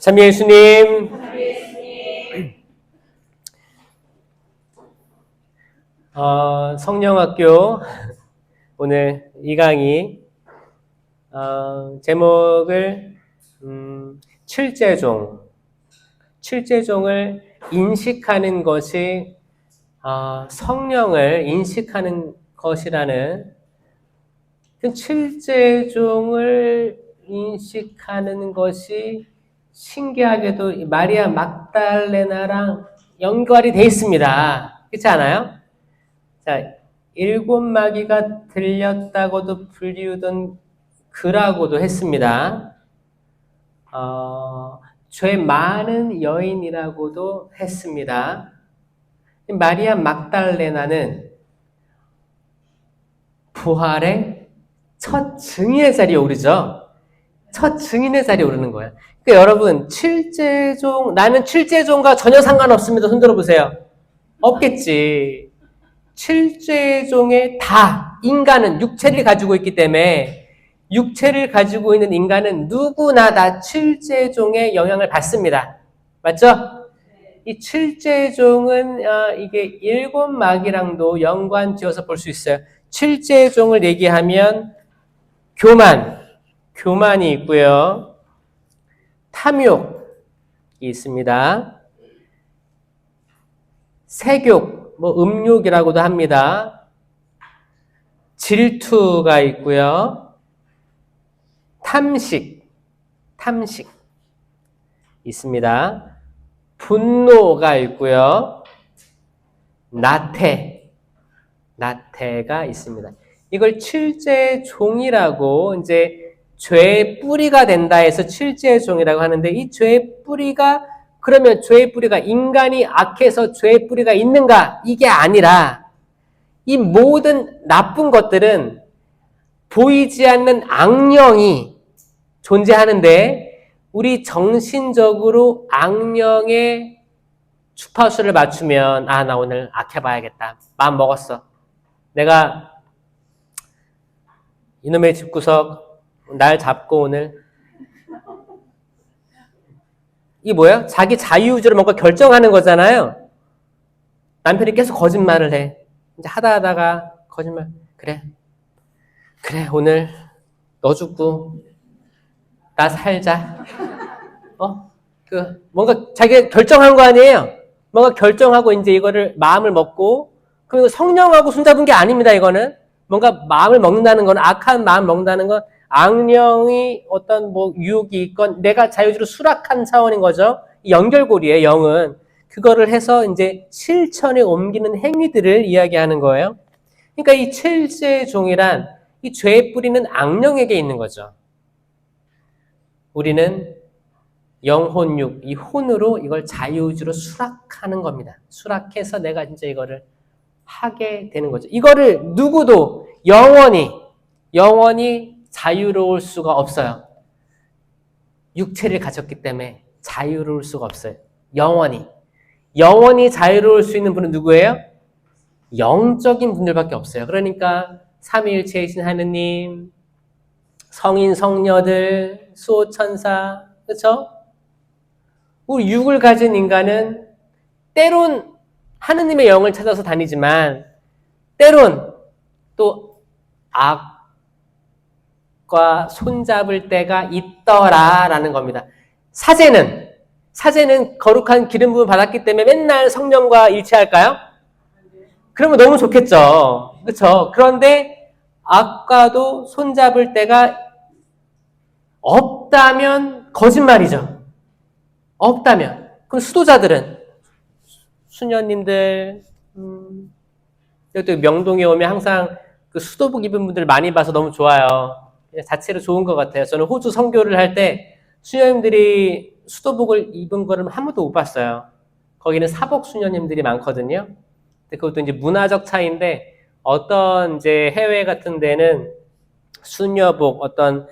참여 예수님. 성령학교 오늘 이 강의 제목을 칠제종을 인식하는 것이 성령을 인식하는 것이라는 그 칠제종을 인식하는 것이 신기하게도 마리아 막달레나랑 연결이 돼 있습니다. 그렇지 않아요? 자, 일곱 마귀가 들렸다고도 불리우던 그라고도 했습니다. 죄 많은 여인이라고도 했습니다. 마리아 막달레나는 부활의 첫 증인의 자리에 오르죠. 첫 증인의 자리에 오르는 거예요. 그러니까 여러분, 나는 칠제종과 전혀 상관없습니다. 손들어 보세요. 없겠지. 칠제종의 다 인간은 육체를 가지고 있기 때문에 육체를 가지고 있는 인간은 누구나 다 칠제종의 영향을 받습니다. 맞죠? 이 칠제종은 이게 일곱 마귀랑도 연관지어서 볼 수 있어요. 칠제종을 얘기하면 교만이 있고요. 탐욕이 있습니다. 색욕, 음욕이라고도 합니다. 질투가 있고요. 탐식 있습니다. 분노가 있고요. 나태가 있습니다. 이걸 칠제종이라고 이제 죄의 뿌리가 된다 해서 칠제종이라고 하는데, 이 죄의 뿌리가, 그러면 죄의 뿌리가 인간이 악해서 죄의 뿌리가 있는가? 이게 아니라 이 모든 나쁜 것들은 보이지 않는 악령이 존재하는데, 우리 정신적으로 악령의 주파수를 맞추면 나 오늘 악해봐야겠다. 마음 먹었어. 내가 이놈의 집구석 날 잡고 오늘 이게 뭐야? 자기 자유의지로 뭔가 결정하는 거잖아요. 남편이 계속 거짓말을 해. 이제 하다가 거짓말. 그래 오늘 너 죽고 나 살자. 뭔가 자기가 결정한 거 아니에요. 뭔가 결정하고 이제 이거를 마음을 먹고, 그리고 성령하고 손잡은 게 아닙니다. 이거는 뭔가 마음을 먹는다는 건, 악한 마음 먹는다는 건 악령이 어떤 유혹이 있건 내가 자유주의로 수락한 차원인 거죠. 연결고리에 영은 그거를 해서 이제 실천에 옮기는 행위들을 이야기하는 거예요. 그러니까 이 칠제종이란 이 죄의 뿌리는 악령에게 있는 거죠. 우리는 영혼육, 이 혼으로 이걸 자유주의로 수락하는 겁니다. 수락해서 내가 진짜 이거를 하게 되는 거죠. 이거를 누구도 영원히 자유로울 수가 없어요. 육체를 가졌기 때문에 자유로울 수가 없어요. 영원히 자유로울 수 있는 분은 누구예요? 영적인 분들밖에 없어요. 그러니까 삼위일체이신 하느님, 성인, 성녀들, 수호천사, 그렇죠? 우리 육을 가진 인간은 때론 하느님의 영을 찾아서 다니지만 때론 또 악과 손잡을 때가 있더라라는 겁니다. 사제는 거룩한 기름 부음을 받았기 때문에 맨날 성령과 일치할까요? 그러면 너무 좋겠죠. 그렇죠? 그런데 악과도 손잡을 때가 없다면 거짓말이죠. 없다면. 그럼 수도자들은, 수녀님들, 또 명동에 오면 항상 그 수도복 입은 분들 많이 봐서 너무 좋아요. 자체로 좋은 것 같아요. 저는 호주 선교를 할 때 수녀님들이 수도복을 입은 거를 한 번도 못 봤어요. 거기는 사복 수녀님들이 많거든요. 근데 그것도 이제 문화적 차이인데, 어떤 이제 해외 같은 데는 수녀복, 어떤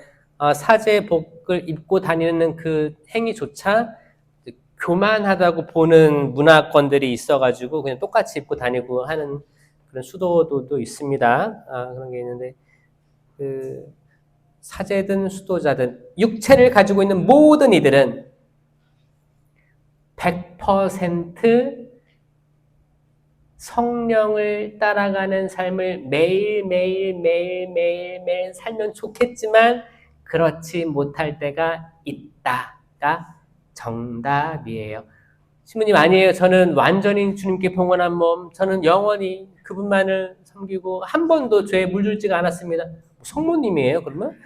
사제복을 입고 다니는 그 행위조차 교만하다고 보는 문화권들이 있어가지고 그냥 똑같이 입고 다니고 하는 그런 수도도 있습니다. 그런 게 있는데, 사제든 수도자든 육체를 가지고 있는 모든 이들은 100% 성령을 따라가는 삶을 매일 살면 좋겠지만 그렇지 못할 때가 있다가 정답이에요. 신부님 아니에요. 저는 완전히 주님께 봉헌한 몸, 저는 영원히 그분만을 섬기고 한 번도 죄에 물들지가 않았습니다. 성모님이에요 그러면?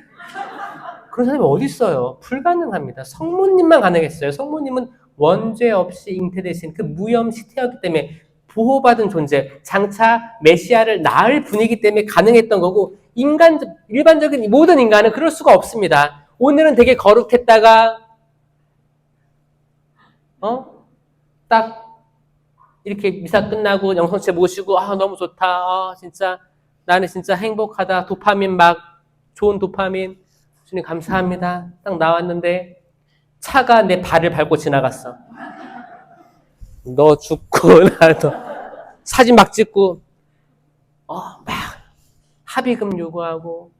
그런 사람이 어디 있어요? 불가능합니다. 성모님만 가능했어요. 성모님은 원죄 없이 잉태되신 그 무염 시태였기 때문에 보호받은 존재, 장차 메시아를 낳을 분이기 때문에 가능했던 거고 일반적인 모든 인간은 그럴 수가 없습니다. 오늘은 되게 거룩했다가 딱 이렇게 미사 끝나고 영성체 모시고 너무 좋다. 진짜 나는 진짜 행복하다. 도파민 막 좋은 도파민 주님 감사합니다. 딱 나왔는데 차가 내 발을 밟고 지나갔어. 너 죽고 나도 사진 막 찍고 막 합의금 요구하고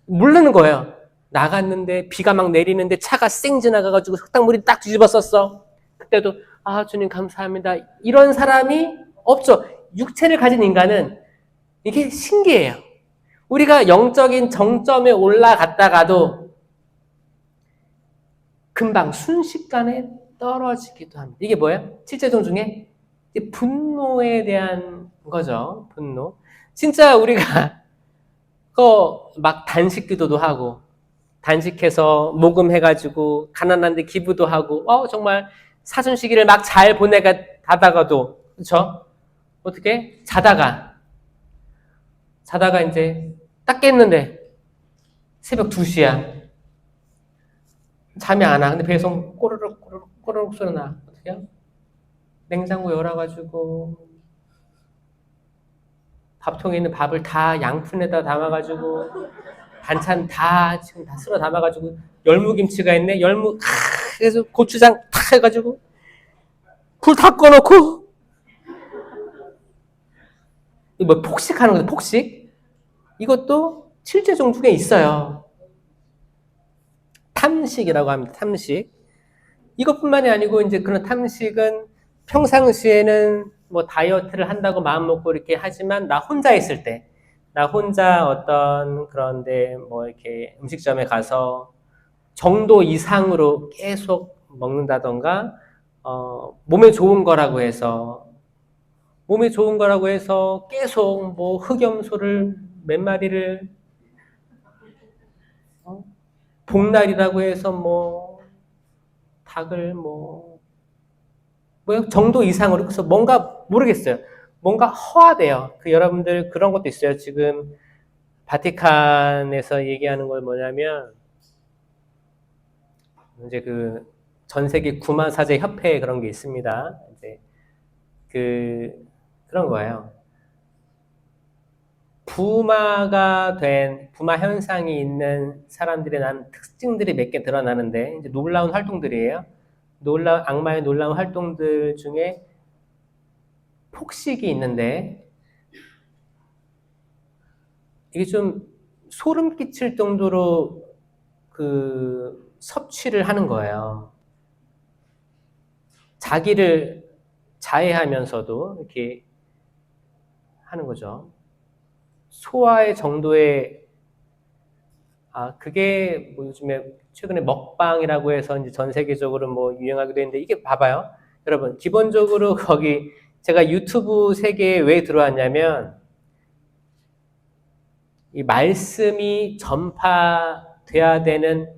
모르는 거예요. 나갔는데 비가 막 내리는데 차가 쌩 지나가가지고 흙탕물이 딱 뒤집었었어. 그때도 주님 감사합니다. 이런 사람이 없죠. 육체를 가진 인간은 이게 신기해요. 우리가 영적인 정점에 올라갔다가도 금방 순식간에 떨어지기도 합니다. 이게 뭐예요? 칠제종 중에 분노에 대한 거죠. 분노. 진짜 우리가 막 단식 기도도 하고 단식해서 모금해가지고 가난한데 기부도 하고 정말 사순 시기를 막 잘 보내가다가도 그렇죠? 어떻게 자다가 이제 딱 깼는데 새벽 2시야. 잠이 안 와. 근데 배송 꼬르륵 소리 나. 어떻게 해요? 냉장고 열어가지고 밥통에 있는 밥을 다 양푼에다 담아가지고 반찬 다 지금 다 쓸어 담아가지고 열무김치가 있네. 그래서 고추장 탁 해가지고 불 다 꺼놓고 이거 뭐 폭식하는 거죠. 폭식. 이것도 칠제종 중에 있어요. 탐식이라고 합니다. 탐식. 이것뿐만이 아니고 이제 그런 탐식은 평상시에는 뭐 다이어트를 한다고 마음 먹고 이렇게 하지만 나 혼자 있을 때, 나 혼자 어떤 그런데 뭐 이렇게 음식점에 가서 정도 이상으로 계속 먹는다던가 몸에 좋은 거라고 해서 계속 뭐 흑염소를 몇 마리를 복날이라고 해서 뭐 닭을 뭐 정도 이상으로. 그래서 뭔가 모르겠어요. 뭔가 허하대요. 여러분들 그런 것도 있어요. 지금 바티칸에서 얘기하는 걸 뭐냐면 이제 전 세계 구마 사제 협회 그런 게 있습니다. 이제 그런 거예요. 부마 현상이 있는 사람들의 난 특징들이 몇 개 드러나는데 이제 놀라운 활동들이에요. 악마의 놀라운 활동들 중에 폭식이 있는데 이게 좀 소름 끼칠 정도로 섭취를 하는 거예요. 자기를 자해하면서도 이렇게 하는 거죠. 소화의 정도의 그게 뭐 요즘에 최근에 먹방이라고 해서 이제 전 세계적으로 뭐 유행하기도 했는데 이게 봐봐요. 여러분 기본적으로 거기 제가 유튜브 세계에 왜 들어왔냐면 이 말씀이 전파돼야 되는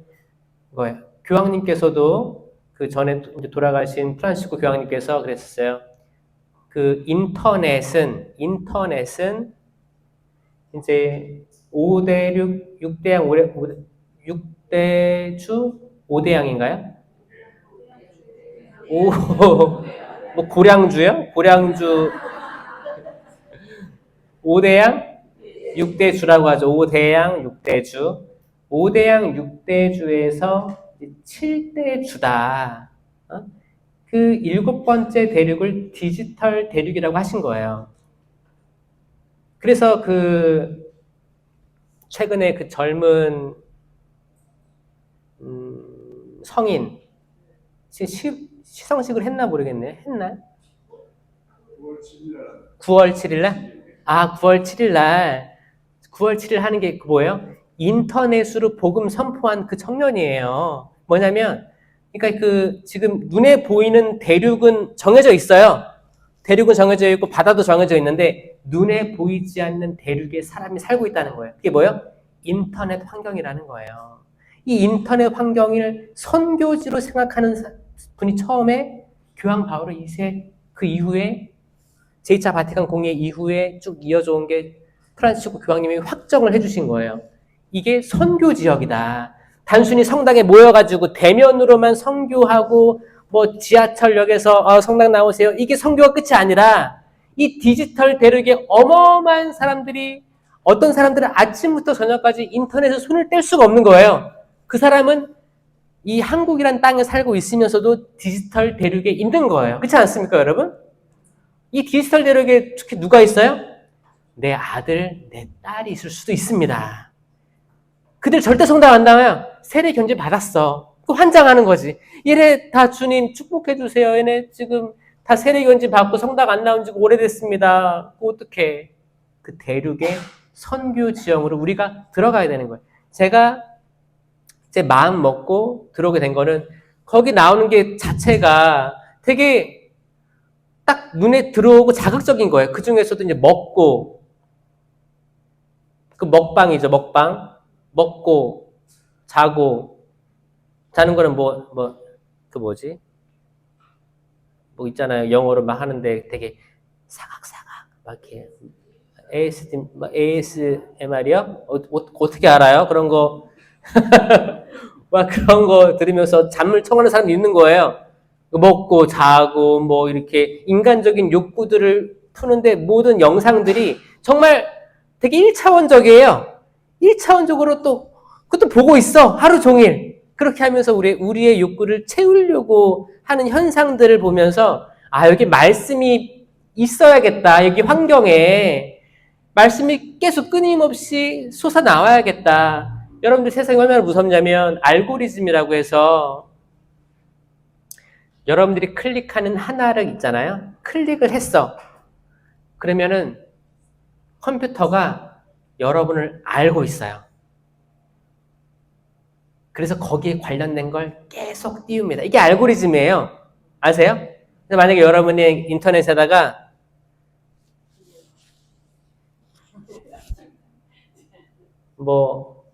거예요. 교황님께서도 전에 이제 돌아가신 프란시스코 교황님께서 그랬었어요. 인터넷은 이제 5대6, 6대주 5대양인가요? 뭐 고량주요? 고량주 5대양? 6대주라고 하죠. 5대양, 6대주. 5대양, 6대주에서 7대주다. 그 7번째 대륙을 디지털 대륙이라고 하신 거예요. 그래서 최근에 젊은 성인 시상식을 했나 모르겠네. 했나? 9월 7일 날. 9월 7일 날? 아, 9월 7일 날. 9월 7일 하는 게 뭐예요? 인터넷으로 복음 선포한 그 청년이에요. 뭐냐면, 그러니까 그 지금 눈에 보이는 대륙은 정해져 있어요. 대륙은 정해져 있고 바다도 정해져 있는데 눈에 보이지 않는 대륙에 사람이 살고 있다는 거예요. 그게 뭐예요? 인터넷 환경이라는 거예요. 이 인터넷 환경을 선교지로 생각하는 분이 처음에 교황 바오로 2세 그 이후에 제2차 바티칸 공회 이후에 쭉 이어져 온 게 프란시스코 교황님이 확정을 해주신 거예요. 이게 선교 지역이다. 단순히 성당에 모여가지고 대면으로만 선교하고 뭐 지하철역에서 성당 나오세요. 이게 선교가 끝이 아니라 이 디지털 대륙에 어마어마한 사람들이 어떤 사람들은 아침부터 저녁까지 인터넷에 손을 뗄 수가 없는 거예요. 그 사람은 이 한국이란 땅에 살고 있으면서도 디지털 대륙에 있는 거예요. 그렇지 않습니까, 여러분? 이 디지털 대륙에 특히 누가 있어요? 내 아들, 내 딸이 있을 수도 있습니다. 그들 절대 성당 안 나와요. 세례 견제 받았어. 그 환장하는 거지. 얘네 다 주님 축복해 주세요. 얘네 지금 다 세례 견제 받고 성당 안 나온 지 오래됐습니다. 어떡해. 그 대륙의 선교 지형으로 우리가 들어가야 되는 거예요. 제가 제 마음 먹고 들어오게 된 거는 거기 나오는 게 자체가 되게 딱 눈에 들어오고 자극적인 거예요. 그 중에서도 이제 먹고, 그 먹방이죠, 먹방. 먹고, 자고, 자는 거는 그 뭐지? 뭐 있잖아요. 영어로 막 하는데 되게 사각사각, 막 이렇게. ASMR이요? 어떻게 알아요? 그런 거. 막 그런 거 들으면서 잠을 청하는 사람이 있는 거예요. 먹고 자고 뭐 이렇게 인간적인 욕구들을 푸는데 모든 영상들이 정말 되게 1차원적이에요. 1차원적으로 또 그것도 보고 있어. 하루 종일. 그렇게 하면서 우리의 욕구를 채우려고 하는 현상들을 보면서 아, 여기 말씀이 있어야겠다. 여기 환경에 말씀이 계속 끊임없이 솟아나와야겠다. 여러분들 세상이 얼마나 무섭냐면 알고리즘이라고 해서 여러분들이 클릭하는 하나를 있잖아요. 클릭을 했어. 그러면은 컴퓨터가 여러분을 알고 있어요. 그래서 거기에 관련된 걸 계속 띄웁니다. 이게 알고리즘이에요. 아세요? 그래서 만약에 여러분이 인터넷에다가 뭐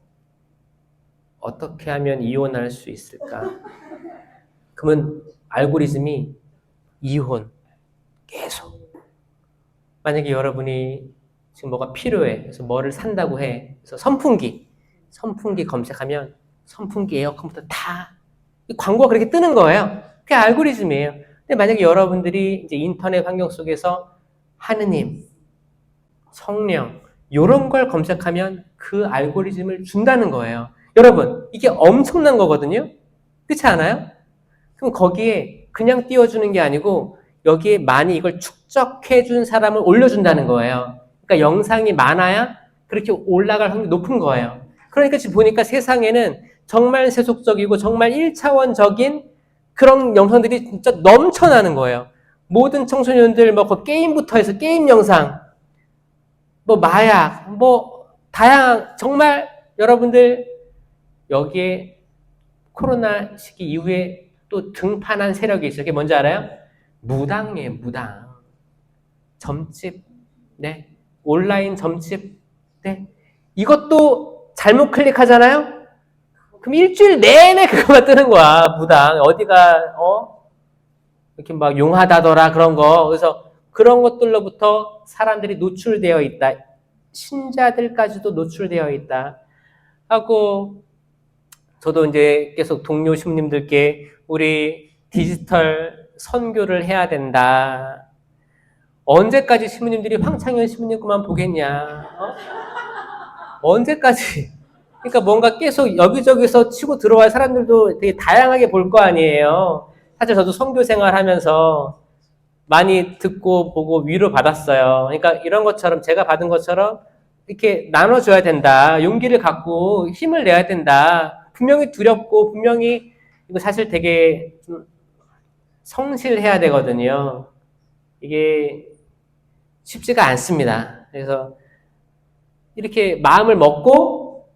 어떻게 하면 이혼할 수 있을까? 그러면 알고리즘이 이혼 계속. 만약에 여러분이 지금 뭐가 필요해. 그래서 뭐를 산다고 해. 그래서 선풍기 검색하면 선풍기, 에어컨부터 다 광고가 그렇게 뜨는 거예요. 그게 알고리즘이에요. 근데 만약에 여러분들이 이제 인터넷 환경 속에서 하느님, 성령 이런 걸 검색하면 그 알고리즘을 준다는 거예요. 여러분, 이게 엄청난 거거든요. 그렇지 않아요? 그럼 거기에 그냥 띄워주는 게 아니고 여기에 많이 이걸 축적해 준 사람을 올려준다는 거예요. 그러니까 영상이 많아야 그렇게 올라갈 확률이 높은 거예요. 그러니까 지금 보니까 세상에는 정말 세속적이고 정말 1차원적인 그런 영상들이 진짜 넘쳐나는 거예요. 모든 청소년들 뭐 게임부터 해서 게임 영상, 뭐 마약, 뭐 다양한 정말 여러분들 여기에 코로나 시기 이후에 또 등판한 세력이 있어요. 그게 뭔지 알아요? 무당이에요, 무당. 점집, 네. 온라인 점집, 네. 이것도 잘못 클릭하잖아요? 그럼 일주일 내내 그거만 뜨는 거야, 무당. 어디가, 이렇게 막 용하다더라, 그런 거. 그래서 그런 것들로부터 사람들이 노출되어 있다. 신자들까지도 노출되어 있다. 하고, 저도 이제 계속 동료 신부님들께 우리 디지털 선교를 해야 된다. 언제까지 신부님들이 황창현 신부님 것만 보겠냐? 언제까지? 그러니까 뭔가 계속 여기저기서 치고 들어와야 사람들도 되게 다양하게 볼 거 아니에요. 사실 저도 선교 생활하면서 많이 듣고 보고 위로 받았어요. 그러니까 이런 것처럼 제가 받은 것처럼 이렇게 나눠줘야 된다. 용기를 갖고 힘을 내야 된다. 분명히 두렵고 분명히 이거 사실 되게 좀 성실해야 되거든요. 이게 쉽지가 않습니다. 그래서 이렇게 마음을 먹고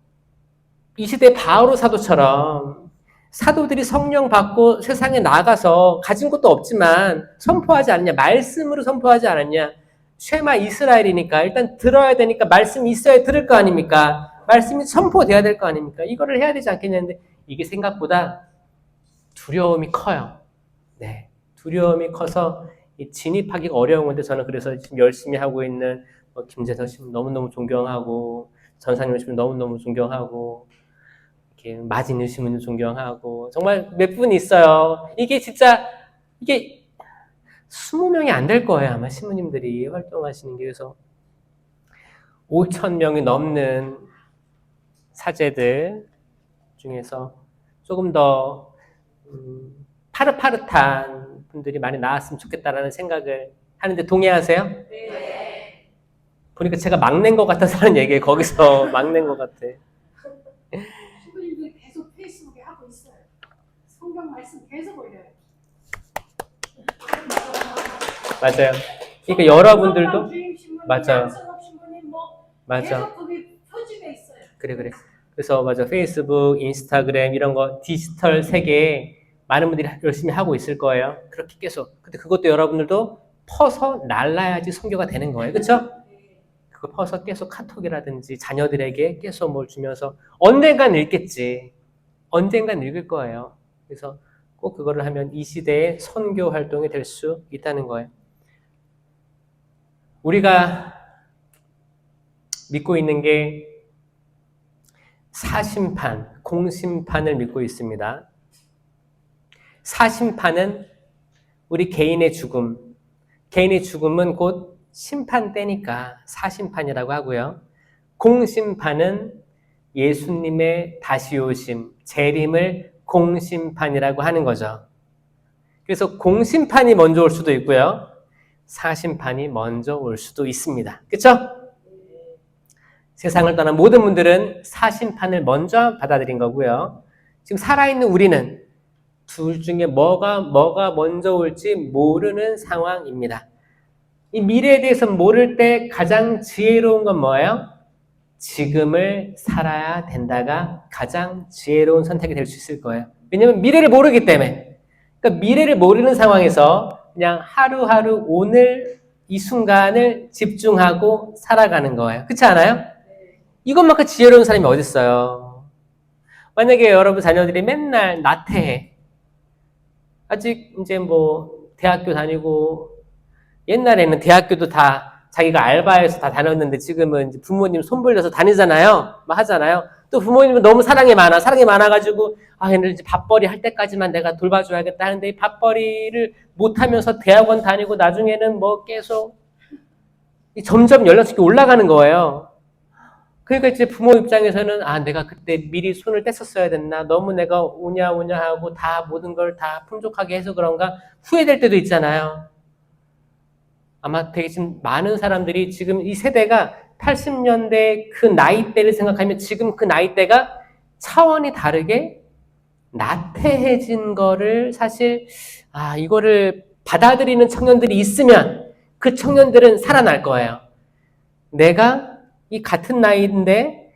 이 시대 바오로 사도처럼 사도들이 성령 받고 세상에 나가서 가진 것도 없지만 선포하지 않느냐, 말씀으로 선포하지 않았냐. 쉐마 이스라엘이니까 일단 들어야 되니까 말씀이 있어야 들을 거 아닙니까? 말씀이 선포돼야 될 거 아닙니까? 이거를 해야 되지 않겠냐는데 이게 생각보다 두려움이 커요. 네, 두려움이 커서 진입하기가 어려운 건데 저는 그래서 지금 열심히 하고 있는 김재석 씨 너무너무 존경하고 전상용 씨 너무너무 존경하고 이렇게 마진유 씨는 존경하고 정말 몇 분 있어요. 이게 진짜 이게 20명이 안 될 거예요. 아마 신부님들이 활동하시는 게. 그래서 5,000명이 넘는 사제들 중에서 조금 더 파릇파릇한 분들이 많이 나왔으면 좋겠다라는 생각을 하는데 동의하세요? 네. 보니까 제가 막낸 것 같아서 하는 얘기예요. 거기서 막낸 것 같아. 신부님들이 계속 페이스북에 하고 있어요. 성경 말씀 계속 올려요. 맞아요. 그러니까 여러분들도 맞아요. 맞아. 계속 거기 표집돼 있어요. 그래. 그래서 맞아. 페이스북, 인스타그램 이런 거 디지털 세계에 많은 분들이 열심히 하고 있을 거예요. 그렇게 계속. 근데 그것도 여러분들도 퍼서 날라야지 선교가 되는 거예요. 그렇죠? 그거 퍼서 계속 카톡이라든지 자녀들에게 계속 뭘 주면서 언젠간 읽겠지. 언젠간 읽을 거예요. 그래서 꼭 그거를 하면 이 시대의 선교 활동이 될 수 있다는 거예요. 우리가 믿고 있는 게 사심판, 공심판을 믿고 있습니다. 사심판은 우리 개인의 죽음, 개인의 죽음은 곧 심판 때니까 사심판이라고 하고요. 공심판은 예수님의 다시 오심, 재림을 공심판이라고 하는 거죠. 그래서 공심판이 먼저 올 수도 있고요. 사심판이 먼저 올 수도 있습니다. 그렇죠? 세상을 떠난 모든 분들은 사심판을 먼저 받아들인 거고요. 지금 살아있는 우리는 둘 중에 뭐가 먼저 올지 모르는 상황입니다. 이 미래에 대해서 모를 때 가장 지혜로운 건 뭐예요? 지금을 살아야 된다가 가장 지혜로운 선택이 될 수 있을 거예요. 왜냐하면 미래를 모르기 때문에. 그러니까 미래를 모르는 상황에서 그냥 하루하루 오늘 이 순간을 집중하고 살아가는 거예요. 그렇지 않아요? 이것만큼 지혜로운 사람이 어디 있어요? 만약에 여러분 자녀들이 맨날 나태해. 아직 이제 뭐 대학교 다니고 옛날에는 대학교도 다 자기가 알바해서 다 다녔는데 지금은 이제 부모님 손 벌려서 다니잖아요. 막 하잖아요. 또 부모님은 너무 사랑이 많아가지고 얘는 이제 밥벌이 할 때까지만 내가 돌봐줘야겠다 하는데 이 밥벌이를 못하면서 대학원 다니고 나중에는 뭐 계속 점점 연령층이 올라가는 거예요. 그러니까 이제 부모 입장에서는 내가 그때 미리 손을 뗐었어야 됐나, 너무 내가 오냐 하고 다 모든 걸 다 풍족하게 해서 그런가 후회될 때도 있잖아요. 아마 되게 지금 많은 사람들이 지금 이 세대가 80년대 그 나이대를 생각하면 지금 그 나이대가 차원이 다르게 나태해진 거를 사실 이거를 받아들이는 청년들이 있으면 그 청년들은 살아날 거예요. 내가 이 같은 나이인데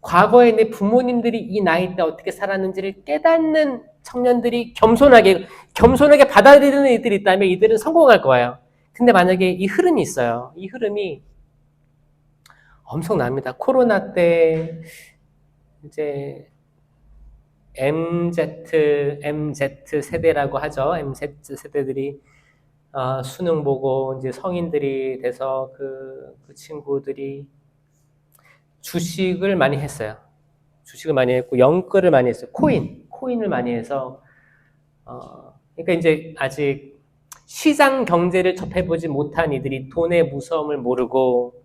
과거에 내 부모님들이 이 나이 때 어떻게 살았는지를 깨닫는 청년들이 겸손하게 받아들이는 이들이 있다면 이들은 성공할 거예요. 근데 만약에 이 흐름이 있어요. 이 흐름이 엄청납니다. 코로나 때 이제 MZ 세대라고 하죠. MZ 세대들이 수능 보고 이제 성인들이 돼서 그 친구들이 주식을 많이 했어요. 주식을 많이 했고 영끌을 많이 했어요. 코인을 많이 해서 그러니까 이제 아직 시장 경제를 접해보지 못한 이들이 돈의 무서움을 모르고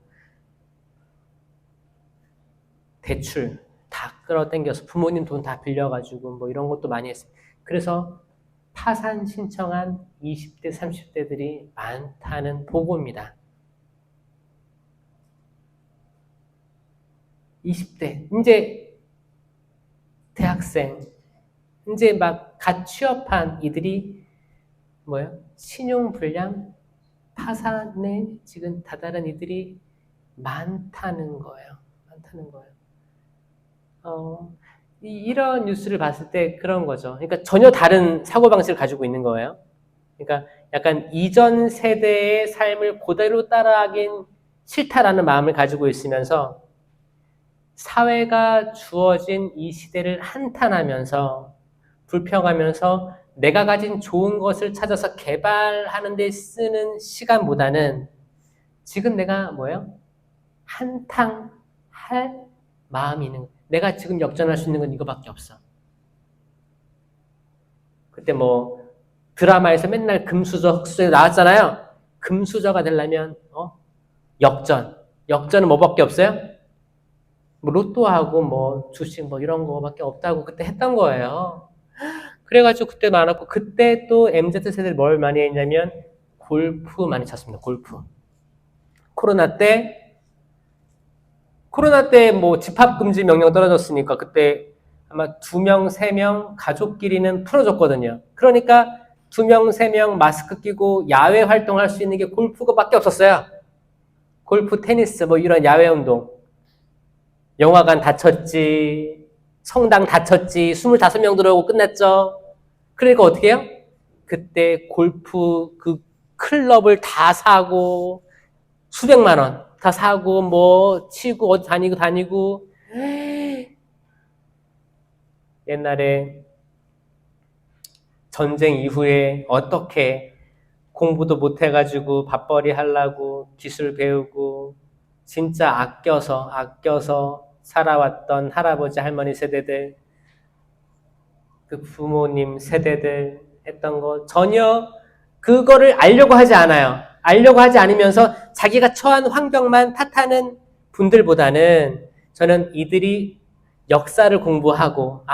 대출 다 끌어당겨서 부모님 돈 다 빌려가지고 뭐 이런 것도 많이 했어요. 그래서 파산 신청한 20대, 30대들이 많다는 보고입니다. 20대, 이제 대학생, 이제 막 갓 취업한 이들이 뭐예요? 신용불량 파산에 지금 다다른 이들이 많다는 거예요. 많다는 거예요. 이런 뉴스를 봤을 때 그런 거죠. 그러니까 전혀 다른 사고방식을 가지고 있는 거예요. 그러니까 약간 이전 세대의 삶을 그대로 따라하긴 싫다라는 마음을 가지고 있으면서 사회가 주어진 이 시대를 한탄하면서 불평하면서 내가 가진 좋은 것을 찾아서 개발하는 데 쓰는 시간보다는 지금 내가 뭐예요? 한탕할 마음이 있는 거예요. 내가 지금 역전할 수 있는 건 이거밖에 없어. 그때 뭐 드라마에서 맨날 금수저, 흑수저 나왔잖아요. 금수저가 되려면 역전은 뭐밖에 없어요? 뭐 로또하고 뭐 주식 뭐 이런 거밖에 없다고 그때 했던 거예요. 그래가지고 그때 많았고 그때 또 MZ세대들 뭘 많이 했냐면 골프 많이 쳤습니다. 골프. 코로나 때 뭐 집합금지 명령 떨어졌으니까 그때 아마 2명, 3명 가족끼리는 풀어줬거든요. 그러니까 2명, 3명 마스크 끼고 야외 활동할 수 있는 게 골프밖에 없었어요. 골프, 테니스 뭐 이런 야외 운동. 영화관 닫혔지, 성당 닫혔지, 25명 들어오고 끝났죠. 그러니까 어떻게 해요? 그때 골프 그 클럽을 다 사고 수백만 원 다 사고 뭐 치고 어디 다니고 옛날에 전쟁 이후에 어떻게 공부도 못 해가지고 밥벌이 하려고 기술 배우고 진짜 아껴서 살아왔던 할아버지 할머니 세대들 그 부모님 세대들 했던 거 전혀 그거를 알려고 하지 않아요. 알려고 하지 않으면서 자기가 처한 환경만 탓하는 분들보다는 저는 이들이 역사를 공부하고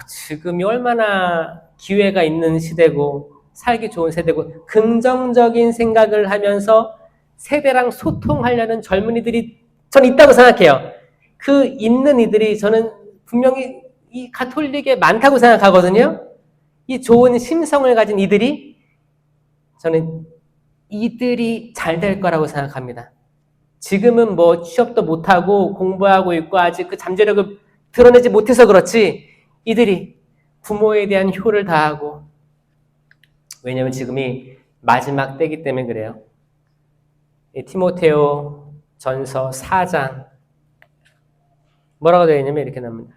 지금이 얼마나 기회가 있는 시대고 살기 좋은 세대고 긍정적인 생각을 하면서 세대랑 소통하려는 젊은이들이 저는 있다고 생각해요. 그 있는 이들이 저는 분명히 이 가톨릭에 많다고 생각하거든요. 이 좋은 심성을 가진 저는 이들이 잘 될 거라고 생각합니다. 지금은 뭐 취업도 못하고 공부하고 있고 아직 그 잠재력을 드러내지 못해서 그렇지 이들이 부모에 대한 효를 다하고 왜냐면 지금이 마지막 때이기 때문에 그래요. 티모테오 전서 4장 뭐라고 되어 있냐면 이렇게 나옵니다.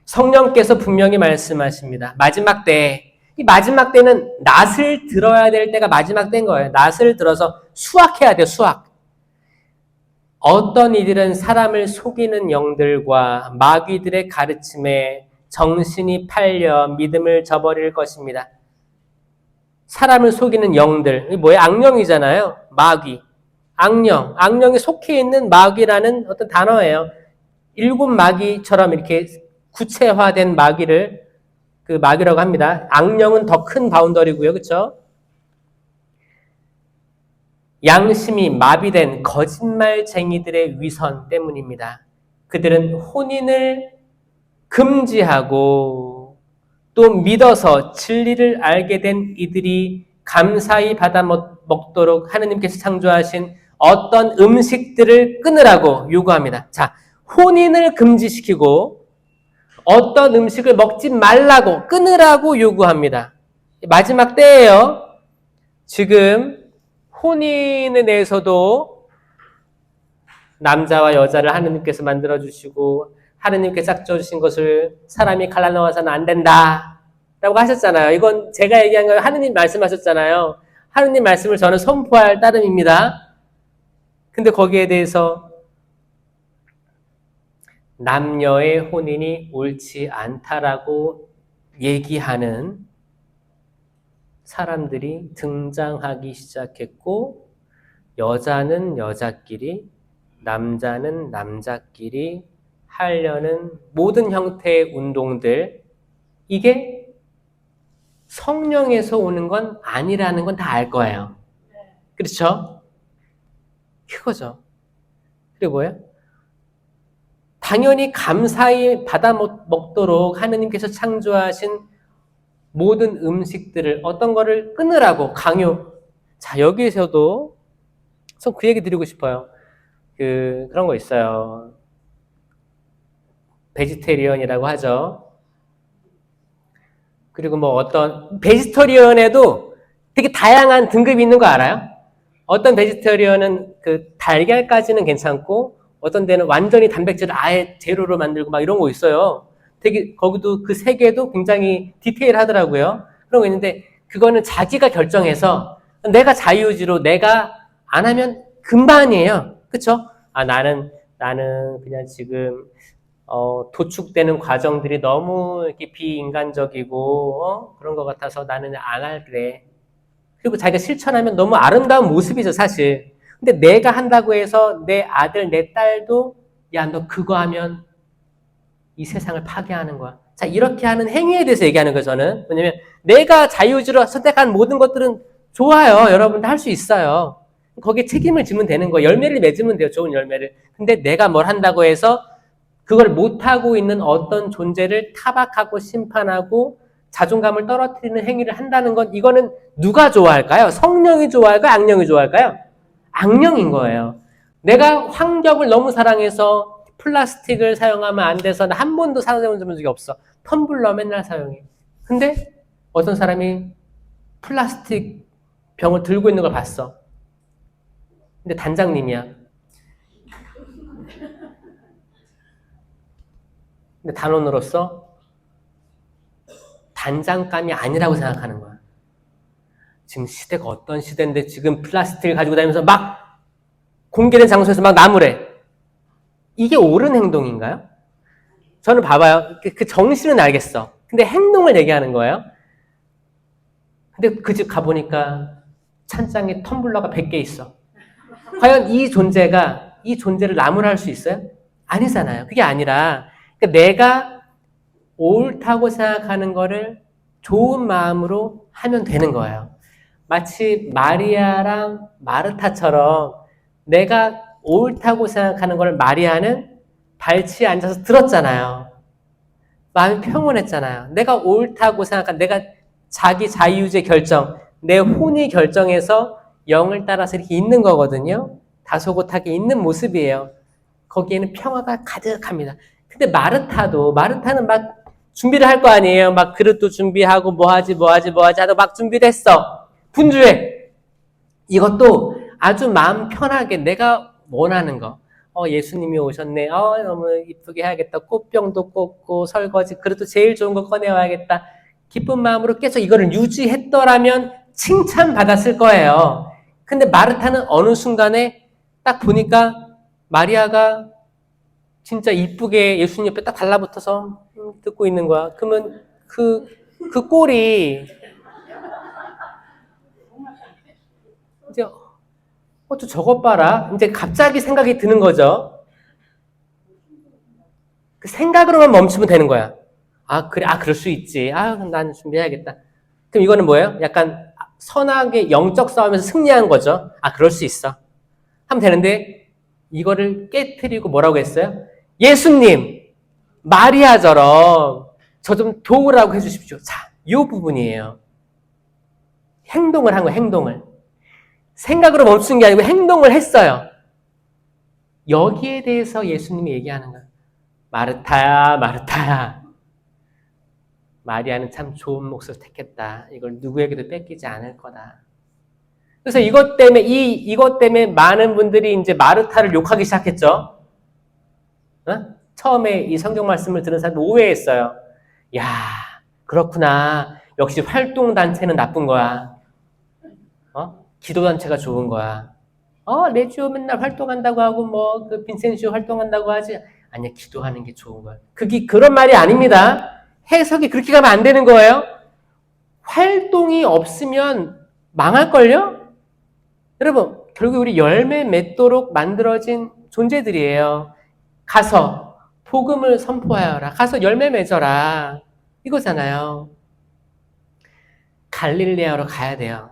성령께서 분명히 말씀하십니다. 마지막 때, 이 마지막 때는 낫을 들어야 될 때가 마지막 때인 거예요. 낫을 들어서 수확해야 돼요. 수확. 어떤 이들은 사람을 속이는 영들과 마귀들의 가르침에 정신이 팔려 믿음을 저버릴 것입니다. 사람을 속이는 영들, 이게 뭐예요? 악령이잖아요. 마귀. 악령이 속해 있는 마귀라는 어떤 단어예요. 7 마귀처럼 이렇게 구체화된 마귀를 그 마귀라고 합니다. 악령은 더 큰 바운더리고요. 그렇죠? 양심이 마비된 거짓말쟁이들의 위선 때문입니다. 그들은 혼인을 금지하고 또 믿어서 진리를 알게 된 이들이 감사히 받아 먹도록 하느님께서 창조하신 어떤 음식들을 끊으라고 요구합니다. 자, 혼인을 금지시키고 어떤 음식을 먹지 말라고 끊으라고 요구합니다. 마지막 때예요. 지금 혼인에 대해서도 남자와 여자를 하느님께서 만들어주시고 하느님께서 짝져주신 것을 사람이 갈라놓아서는 안 된다 라고 하셨잖아요. 이건 제가 얘기한 거예요. 하느님 말씀하셨잖아요. 하느님 말씀을 저는 선포할 따름입니다. 근데 거기에 대해서 남녀의 혼인이 옳지 않다라고 얘기하는 사람들이 등장하기 시작했고 여자는 여자끼리 남자는 남자끼리 하려는 모든 형태의 운동들 이게 성령에서 오는 건 아니라는 건 다 알 거예요. 그렇죠? 그거죠. 그리고 뭐예요? 당연히 감사히 받아 먹도록 하느님께서 창조하신 모든 음식들을 어떤 거를 끊으라고 강요. 자, 여기에서도 전 그 얘기 드리고 싶어요. 그런 거 있어요. 베지테리언이라고 하죠. 그리고 뭐 어떤 베지터리언에도 되게 다양한 등급이 있는 거 알아요? 어떤 베지터리언은 그 달걀까지는 괜찮고 어떤 데는 완전히 단백질을 아예 제로로 만들고 막 이런 거 있어요. 되게 거기도 그 세계도 굉장히 디테일하더라고요. 그런 거 있는데 그거는 자기가 결정해서 내가 자유의지로 내가 안 하면 금반이에요. 그쵸? 아 나는 그냥 지금 도축되는 과정들이 너무 이렇게 비인간적이고 그런 것 같아서 나는 안 할래. 그리고 자기가 실천하면 너무 아름다운 모습이죠, 사실. 근데 내가 한다고 해서 내 아들, 내 딸도 야, 너 그거 하면 이 세상을 파괴하는 거야. 자, 이렇게 하는 행위에 대해서 얘기하는 거예요, 저는. 왜냐면 내가 자유의지로 선택한 모든 것들은 좋아요. 여러분도 할 수 있어요. 거기에 책임을 지면 되는 거예요. 열매를 맺으면 돼요, 좋은 열매를. 근데 내가 뭘 한다고 해서 그걸 못하고 있는 어떤 존재를 타박하고 심판하고 자존감을 떨어뜨리는 행위를 한다는 건 이거는 누가 좋아할까요? 성령이 좋아할까요? 악령이 좋아할까요? 악령인 거예요. 내가 환경을 너무 사랑해서 플라스틱을 사용하면 안 돼서 나 한 번도 사용해 본 적이 없어. 텀블러 맨날 사용해. 근데 어떤 사람이 플라스틱 병을 들고 있는 걸 봤어. 근데 단장님이야. 근데 단원으로서 단장감이 아니라고 생각하는 거야. 지금 시대가 어떤 시대인데 지금 플라스틱을 가지고 다니면서 막 공개된 장소에서 막 나무래. 이게 옳은 행동인가요? 저는 봐봐요. 그 정신은 알겠어. 근데 행동을 얘기하는 거예요. 근데 그 집 가보니까 찬장에 텀블러가 100개 있어. 과연 이 존재를 나무라 할 수 있어요? 아니잖아요. 그게 아니라 그러니까 내가 옳다고 생각하는 거를 좋은 마음으로 하면 되는 거예요. 마치 마리아랑 마르타처럼 내가 옳다고 생각하는 걸 마리아는 발치에 앉아서 들었잖아요. 마음이 평온했잖아요. 내가 옳다고 생각한 내가 자기 자유의지의 결정, 내 혼이 결정해서 영을 따라서 이렇게 있는 거거든요. 다소곳하게 있는 모습이에요. 거기에는 평화가 가득합니다. 근데 마르타는 막 준비를 할 거 아니에요. 막 그릇도 준비하고 뭐 하지 하다 막 준비를 했어. 분주해. 이것도 아주 마음 편하게 내가 원하는 거. 예수님이 오셨네. 너무 이쁘게 해야겠다. 꽃병도 꽂고 설거지 그래도 제일 좋은 거 꺼내와야겠다. 기쁜 마음으로 계속 이거를 유지했더라면 칭찬받았을 거예요. 근데 마르타는 어느 순간에 딱 보니까 마리아가 진짜 이쁘게 예수님 옆에 딱 달라붙어서 듣고 있는 거야. 그러면 그 꼴이 이제 또 저것 봐라. 이제 갑자기 생각이 드는 거죠. 그 생각으로만 멈추면 되는 거야. 그래, 그럴 수 있지. 그럼 난 준비해야겠다. 그럼 이거는 뭐예요? 약간 선하게 영적 싸움에서 승리한 거죠. 그럴 수 있어. 하면 되는데 이거를 깨트리고 뭐라고 했어요? 예수님, 마리아처럼 저 좀 도우라고 해주십시오. 자, 이 부분이에요. 행동을 한 거예요, 행동을. 생각으로 멈춘 게 아니고 행동을 했어요. 여기에 대해서 예수님이 얘기하는 거예요. 마르타야. 마리아는 참 좋은 몫을 택했다. 이걸 누구에게도 뺏기지 않을 거다. 그래서 이것 때문에 많은 분들이 이제 마르타를 욕하기 시작했죠. 처음에 이 성경 말씀을 들은 사람들 오해했어요. 야, 그렇구나. 역시 활동단체는 나쁜 거야. 기도단체가 좋은 거야. 레지오 맨날 활동한다고 하고 그 빈센시오 활동한다고 하지. 아니야, 기도하는 게 좋은 거야. 그게 그런 말이 아닙니다. 해석이 그렇게 가면 안 되는 거예요. 활동이 없으면 망할걸요? 여러분, 결국 우리 열매 맺도록 만들어진 존재들이에요. 가서 복음을 선포하여라. 가서 열매 맺어라. 이거잖아요. 갈릴레아로 가야 돼요.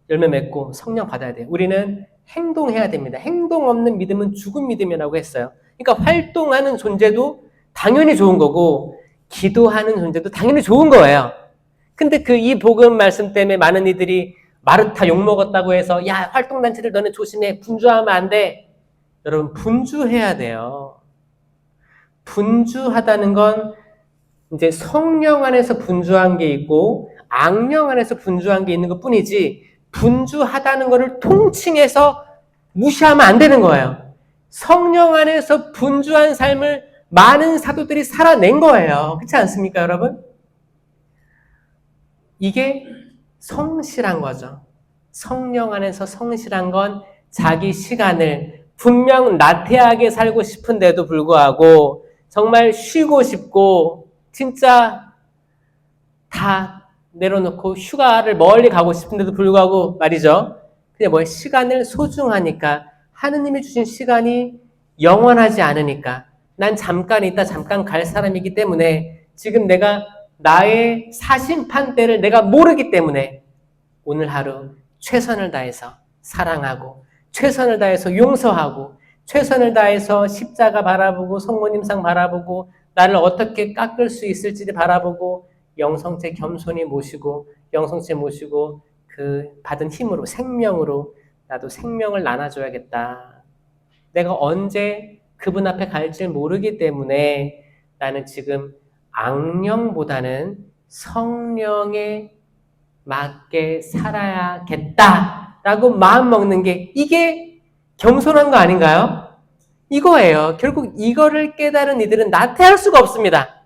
열매 맺고 성령 받아야 돼요. 우리는 행동해야 됩니다. 행동 없는 믿음은 죽은 믿음이라고 했어요. 그러니까 활동하는 존재도 당연히 좋은 거고 기도하는 존재도 당연히 좋은 거예요. 근데 이 복음 말씀 때문에 많은 이들이 마르타 욕먹었다고 해서 야, 활동단체들 너네 조심해. 분주하면 안 돼. 여러분, 분주해야 돼요. 분주하다는 건 이제 성령 안에서 분주한 게 있고 악령 안에서 분주한 게 있는 것 뿐이지 분주하다는 것을 통칭해서 무시하면 안 되는 거예요. 성령 안에서 분주한 삶을 많은 사도들이 살아낸 거예요. 그렇지 않습니까, 여러분? 이게 성실한 거죠. 성령 안에서 성실한 건 자기 시간을 분명 나태하게 살고 싶은데도 불구하고 정말 쉬고 싶고 진짜 다 내려놓고 휴가를 멀리 가고 싶은데도 불구하고 말이죠. 그냥 뭐 시간을 소중하니까 하느님이 주신 시간이 영원하지 않으니까 난 잠깐 있다 잠깐 갈 사람이기 때문에 지금 내가 나의 사심판대를 내가 모르기 때문에 오늘 하루 최선을 다해서 사랑하고 최선을 다해서 용서하고 최선을 다해서 십자가 바라보고 성모님상 바라보고 나를 어떻게 깎을 수 있을지 바라보고 영성체 겸손히 모시고 영성체 모시고 그 받은 힘으로 생명으로 나도 생명을 나눠줘야겠다. 내가 언제 그분 앞에 갈지 모르기 때문에 나는 지금 악령보다는 성령에 맞게 살아야겠다라고 마음 먹는 게 이게 겸손한 거 아닌가요? 이거예요. 결국 이거를 깨달은 이들은 나태할 수가 없습니다.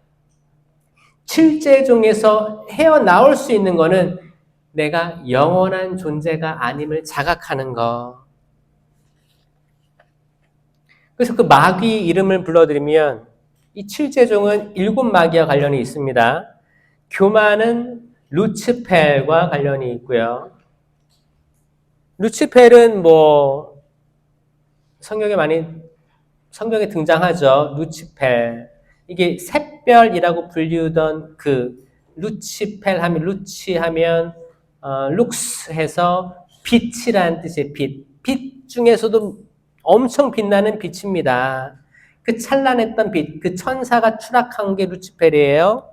칠제종에서 헤어나올 수 있는 거는 내가 영원한 존재가 아님을 자각하는 거. 그래서 그 마귀 이름을 불러드리면 이 칠제종은 7마귀와 관련이 있습니다. 교만은 루치펠과 관련이 있고요. 루치펠은 뭐 성경에 등장하죠. 루치펠. 이게 샛별이라고 불리우던 그 루치펠 하면 루치 하면 룩스 해서 빛이라는 뜻의 빛. 빛 중에서도 엄청 빛나는 빛입니다. 그 찬란했던 빛, 그 천사가 추락한 게 루치펠이에요.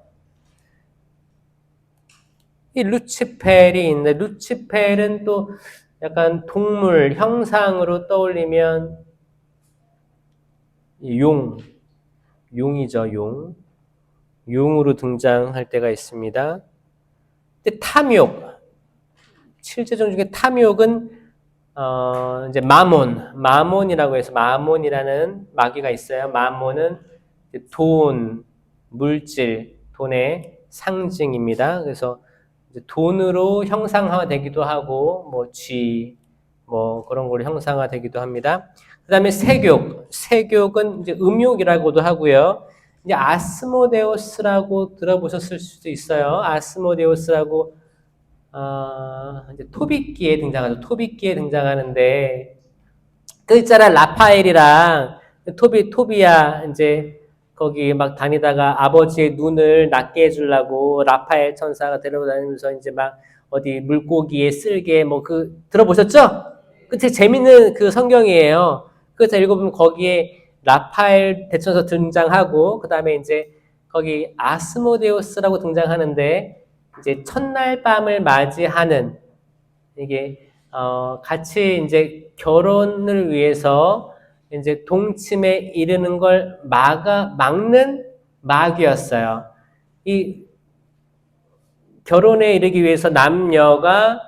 이 루치펠이 있는데 루치펠은 또 약간 동물 형상으로 떠올리면 용이죠, 용. 용으로 등장할 때가 있습니다. 근데 탐욕, 칠제종 중에 탐욕은 이제 마몬이라고 해서 마몬이라는 마귀가 있어요. 마몬은 돈, 물질, 돈의 상징입니다. 그래서 돈으로 형상화되기도 하고 뭐 쥐, 뭐 그런 걸로 형상화되기도 합니다. 그다음에 세욕은 이제 음욕이라고도 하고요. 이제 아스모데우스라고 들어보셨을 수도 있어요. 아스모데우스라고 이제 토비끼에 등장하죠. 토비끼에 등장하는데 그 있잖아 라파엘이랑 토비야 이제 거기 막 다니다가 아버지의 눈을 낫게 해주려고 라파엘 천사가 데려다니면서 이제 막 어디 물고기에 쓸개 뭐 그 들어보셨죠? 그 되게 재밌는 그 성경이에요. 그래서 읽어보면 거기에 라파엘 대천사 등장하고 그 다음에 이제 거기 아스모데우스라고 등장하는데 이제 첫날 밤을 맞이하는 이게 같이 이제 결혼을 위해서 이제 동침에 이르는 걸 막는 마귀였어요. 이 결혼에 이르기 위해서 남녀가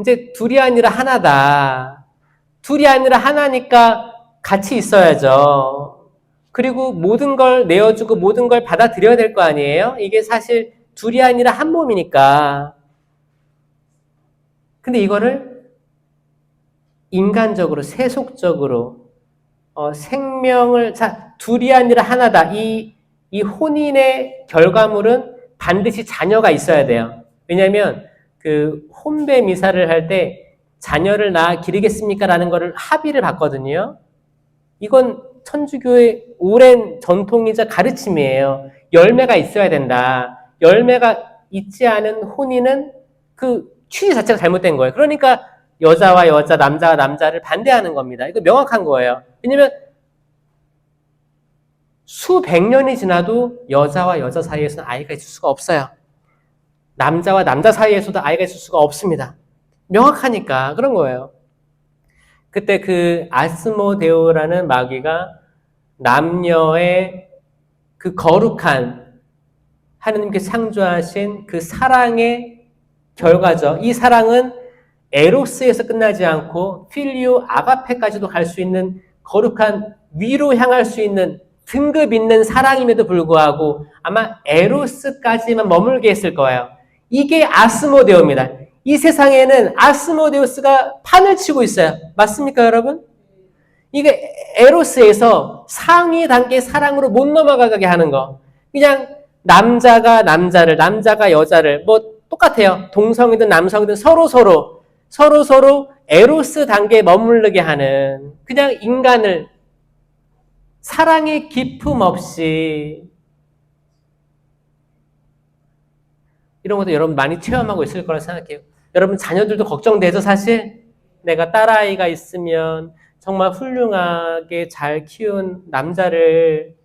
이제 둘이 아니라 하나다. 둘이 아니라 하나니까 같이 있어야죠. 그리고 모든 걸 내어주고 모든 걸 받아들여야 될 거 아니에요? 이게 사실 둘이 아니라 한 몸이니까. 근데 이거를 인간적으로, 세속적으로, 생명을, 둘이 아니라 하나다. 이 혼인의 결과물은 반드시 자녀가 있어야 돼요. 왜냐면, 그, 혼배 미사를 할 때, 자녀를 낳아 기르겠습니까? 라는 거를 합의를 받거든요. 이건 천주교의 오랜 전통이자 가르침이에요. 열매가 있어야 된다. 열매가 있지 않은 혼인은 그 취지 자체가 잘못된 거예요. 그러니까 여자와 여자, 남자와 남자를 반대하는 겁니다. 이거 명확한 거예요. 왜냐면 수백 년이 지나도 여자와 여자 사이에서는 아이가 있을 수가 없어요. 남자와 남자 사이에서도 아이가 있을 수가 없습니다. 명확하니까 그런 거예요. 그때 그 아스모데오라는 마귀가 남녀의 그 거룩한 하느님께서 창조하신 그 사랑의 결과죠. 이 사랑은 에로스에서 끝나지 않고 필리오 아가페까지도 갈 수 있는 거룩한 위로 향할 수 있는 등급 있는 사랑임에도 불구하고 아마 에로스까지만 머물게 했을 거예요. 이게 아스모데오입니다. 이 세상에는 아스모데우스가 판을 치고 있어요. 맞습니까, 여러분? 이게 에로스에서 상위 단계 사랑으로 못 넘어가게 하는 거. 그냥 남자가 남자를, 남자가 여자를, 뭐 똑같아요. 동성이든 남성이든 서로 에로스 단계에 머무르게 하는 그냥 인간을 사랑의 기품 없이 이런 것도 여러분 많이 체험하고 있을 거라 생각해요. 여러분 자녀들도 걱정되죠, 사실? 내가 딸아이가 있으면 정말 훌륭하게 잘 키운 남자를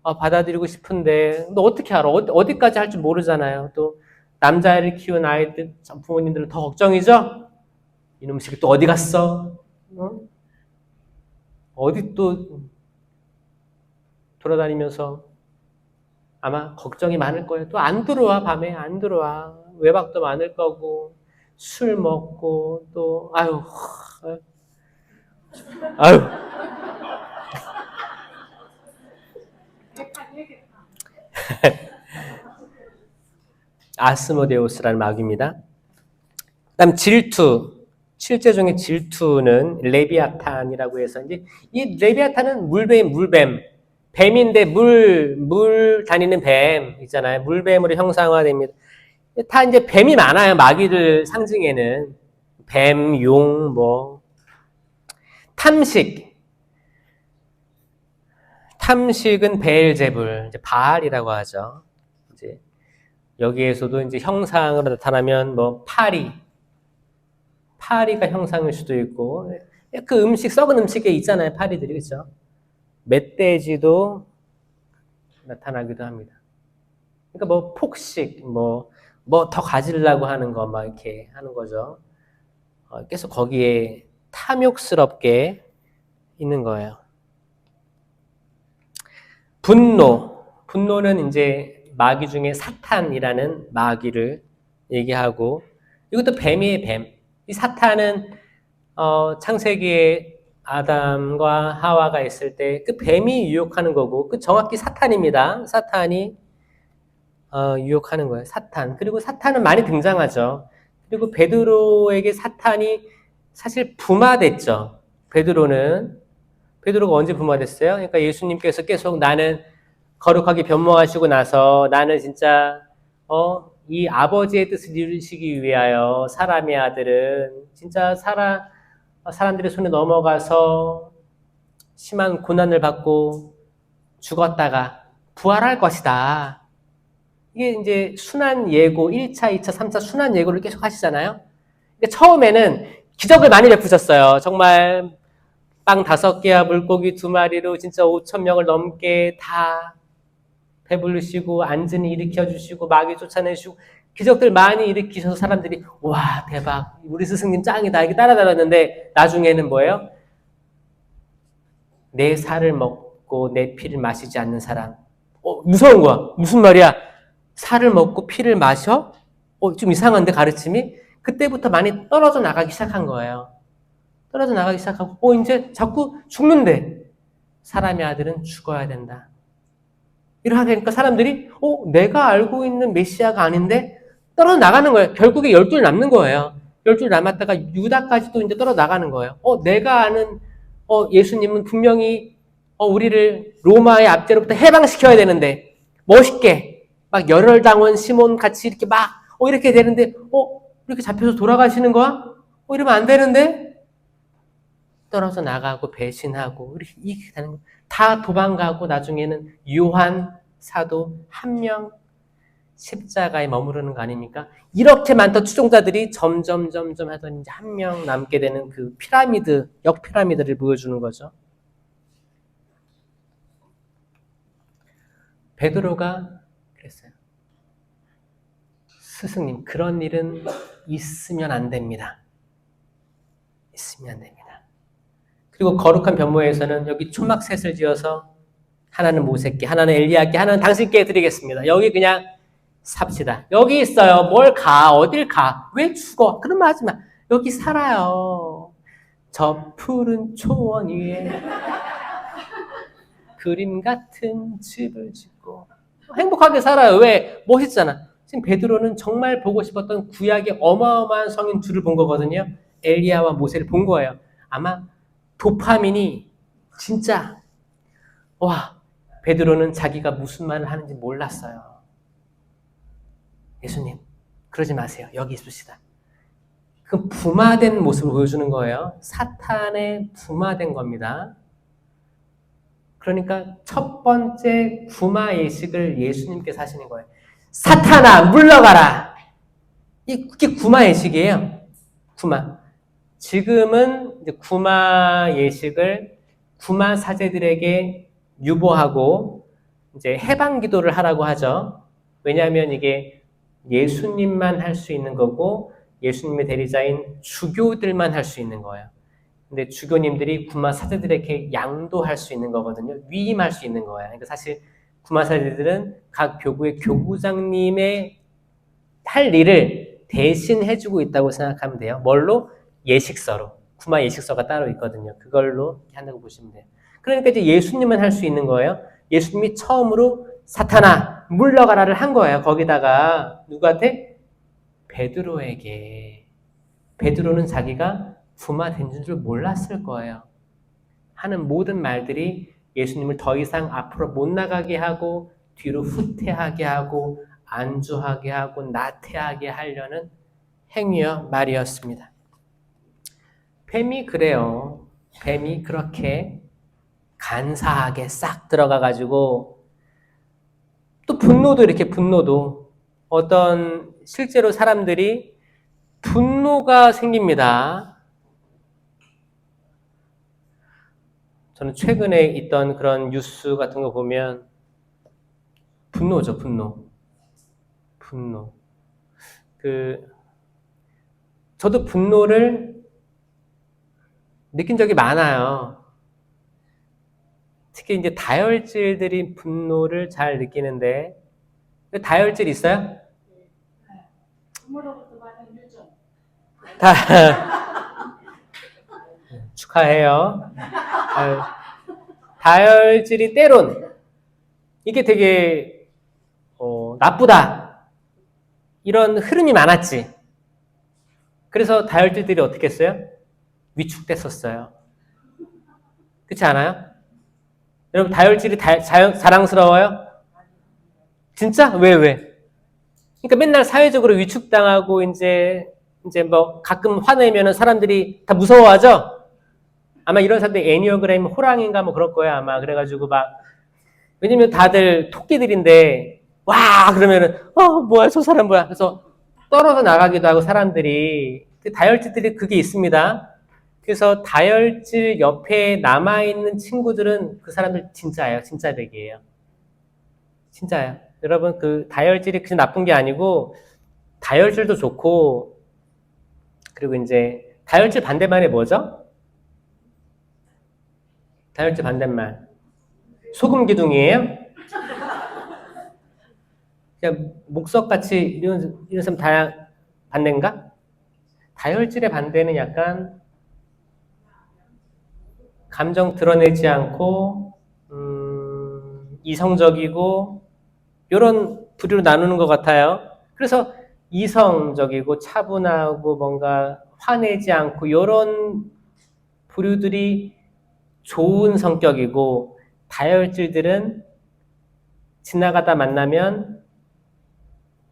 받아들이고 싶은데 너 어떻게 알아? 어디까지 할 줄 모르잖아요. 또 남자를 키운 아이들, 부모님들은 더 걱정이죠? 이놈 새끼 또 어디 갔어? 어? 어디 또 돌아다니면서 아마 걱정이 많을 거예요. 또 안 들어와, 밤에 안 들어와. 외박도 많을 거고, 술 먹고, 또, 아유. 아스모데우스라는 마귀입니다. 그다음 질투. 실제 중에 질투는 레비아탄이라고 해서 이제 이 레비아탄은 물뱀. 뱀인데 물 다니는 뱀 있잖아요. 물뱀으로 형상화됩니다. 다 이제 뱀이 많아요. 마귀들 상징에는 뱀, 용, 뭐 탐식은 베엘제불, 이제 바알이라고 하죠. 이제 여기에서도 이제 형상으로 나타나면 뭐 파리가 형상일 수도 있고 그 음식 썩은 음식에 있잖아요. 파리들이 그렇죠. 멧돼지도 나타나기도 합니다. 그러니까 뭐 폭식, 뭐 더 가지려고 하는 거 막 이렇게 하는 거죠. 계속 거기에 탐욕스럽게 있는 거예요. 분노는 이제 마귀 중에 사탄이라는 마귀를 얘기하고 이것도 뱀이에요, 뱀. 이 사탄은 창세기에 아담과 하와가 있을 때 그 뱀이 유혹하는 거고 그 정확히 사탄입니다. 사탄이 유혹하는 거예요. 사탄. 그리고 사탄은 많이 등장하죠. 그리고 베드로에게 사탄이 사실 부마됐죠. 베드로가 언제 부마됐어요? 그러니까 예수님께서 계속 나는 거룩하게 변모하시고 나서 나는 진짜 이 아버지의 뜻을 이루시기 위하여 사람의 아들은 진짜 사람들의 손에 넘어가서 심한 고난을 받고 죽었다가 부활할 것이다. 이게 이제 순환 예고 1차, 2차, 3차 순환 예고를 계속 하시잖아요. 근데 처음에는 기적을 많이 베푸셨어요. 정말 빵 5개와 물고기 2마리로 진짜 5,000명을 넘게 다 배부르시고 안전히 일으켜주시고 마귀 쫓아내시고 기적들 많이 일으키셔서 사람들이 와 대박 우리 스승님 짱이다 이렇게 따라다녔는데 나중에는 뭐예요? 내 살을 먹고 내 피를 마시지 않는 사람 무서운 거야. 무슨 말이야? 살을 먹고 피를 마셔? 좀 이상한데 가르침이? 그때부터 많이 떨어져 나가기 시작한 거예요. 떨어져 나가기 시작하고 이제 자꾸 죽는데 사람의 아들은 죽어야 된다. 이렇게 하니까 사람들이 내가 알고 있는 메시아가 아닌데 떨어져 나가는 거예요. 결국에 12 남는 거예요. 12 남았다가 유다까지도 이제 떨어져 나가는 거예요. 내가 아는 예수님은 분명히 우리를 로마의 압제로부터 해방시켜야 되는데 멋있게 막 열혈당원 시몬 같이 이렇게 막 이렇게 되는데 이렇게 잡혀서 돌아가시는 거야? 이러면 안 되는데 떨어져 나가고 배신하고 이렇게 되는 거. 다 도망가고 나중에는 요한 사도 한 명 십자가에 머무르는 거 아닙니까? 이렇게 많던 추종자들이 점점 하더니 이제 한 명 남게 되는 그 피라미드, 역피라미드를 보여주는 거죠. 베드로가 그랬어요. 스승님, 그런 일은 있으면 안 됩니다. 있으면 안 됩니다. 그리고 거룩한 변모에서는 여기 초막셋을 지어서 하나는 모세께, 하나는 엘리야께, 하나는 당신께 드리겠습니다. 여기 그냥 삽시다. 여기 있어요. 뭘 가? 어딜 가? 왜 죽어? 그런 말 하지 마. 여기 살아요. 저 푸른 초원 위에 그림 같은 집을 짓고 행복하게 살아요. 왜? 멋있잖아. 지금 베드로는 정말 보고 싶었던 구약의 어마어마한 성인 둘을 본 거거든요. 엘리야와 모세를 본 거예요. 아마 도파민이 진짜 와, 베드로는 자기가 무슨 말을 하는지 몰랐어요. 예수님, 그러지 마세요. 여기 있읍시다. 그 부마된 모습을 보여주는 거예요. 사탄의 부마된 겁니다. 그러니까 첫 번째 구마 예식을 예수님께서 하시는 거예요. 사탄아, 물러가라! 이게 구마 예식이에요. 구마. 지금은 이제 구마 예식을 구마 사제들에게 유보하고 이제 해방 기도를 하라고 하죠. 왜냐하면 이게 예수님만 할 수 있는 거고 예수님의 대리자인 주교들만 할 수 있는 거예요. 근데 주교님들이 구마 사제들에게 양도할 수 있는 거거든요. 위임할 수 있는 거예요. 그러니까 사실 구마 사제들은 각 교구의 교구장님의 할 일을 대신 해주고 있다고 생각하면 돼요. 뭘로? 예식서로. 구마 예식서가 따로 있거든요. 그걸로 한다고 보시면 돼요. 그러니까 이제 예수님은 할 수 있는 거예요. 예수님이 처음으로 사탄아 물러가라를 한 거예요. 거기다가 누구한테? 베드로에게. 베드로는 자기가 구마된 줄 몰랐을 거예요. 하는 모든 말들이 예수님을 더 이상 앞으로 못 나가게 하고 뒤로 후퇴하게 하고 안주하게 하고 나태하게 하려는 행위와 말이었습니다. 뱀이 그래요. 뱀이 그렇게 간사하게 싹 들어가가지고 또 분노도 이렇게 분노도 어떤 실제로 사람들이 분노가 생깁니다. 저는 최근에 있던 그런 뉴스 같은 거 보면 분노죠, 분노. 저도 분노를 느낀 적이 많아요. 특히 이제 다혈질들이 분노를 잘 느끼는데, 다혈질 있어요? 부모로부터 받은 유전. 축하해요. 다혈질이 때론 이게 되게 나쁘다 이런 흐름이 많았지. 그래서 다혈질들이 어떻게 했어요? 위축됐었어요. 그렇지 않아요? 여러분 다혈질이 자랑스러워요? 진짜? 왜? 그러니까 맨날 사회적으로 위축당하고 이제 뭐 가끔 화내면은 사람들이 다 무서워하죠? 아마 이런 사람들이 애니어그램 호랑인가 뭐 그럴 거야 아마. 그래가지고 막 왜냐면 다들 토끼들인데 와 그러면은 뭐야 저 사람 뭐야. 그래서 떨어져 나가기도 하고 사람들이. 다혈질들이 그게 있습니다. 그래서 다혈질 옆에 남아있는 친구들은 그 사람들 진짜예요. 진짜 백이에요. 진짜예요. 여러분 그 다혈질이 그냥 나쁜 게 아니고 다혈질도 좋고 그리고 이제 다혈질 반대말이 뭐죠? 다혈질 반대말 소금 기둥이에요? 그냥 목석같이 이런 사람 다 반대인가? 다혈질의 반대는 약간 감정 드러내지 않고 이성적이고 이런 부류로 나누는 것 같아요. 그래서 이성적이고 차분하고 뭔가 화내지 않고 이런 부류들이 좋은 성격이고 다혈질들은 지나가다 만나면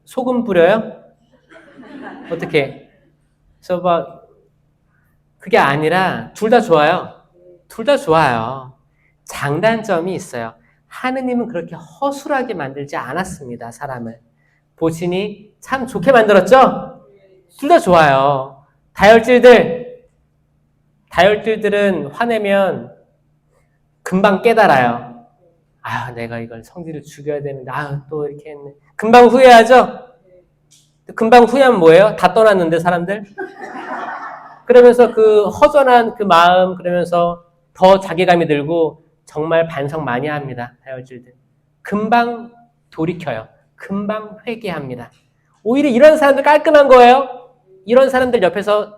소금 뿌려요? 어떻게? 그래서 막 그게 아니라 둘 다 좋아요. 둘 다 좋아요. 장단점이 있어요. 하느님은 그렇게 허술하게 만들지 않았습니다. 사람을. 보시니 참 좋게 만들었죠? 둘 다 좋아요. 다혈질들은 화내면 금방 깨달아요. 내가 이걸 성질을 죽여야 되는데 또 이렇게 했네. 금방 후회하죠? 금방 후회하면 뭐예요? 다 떠났는데 사람들? 그러면서 그 허전한 그 마음, 그러면서 더 자괴감이 들고 정말 반성 많이 합니다. 다혈질들. 금방 돌이켜요. 금방 회개합니다. 오히려 이런 사람들 깔끔한 거예요. 이런 사람들 옆에서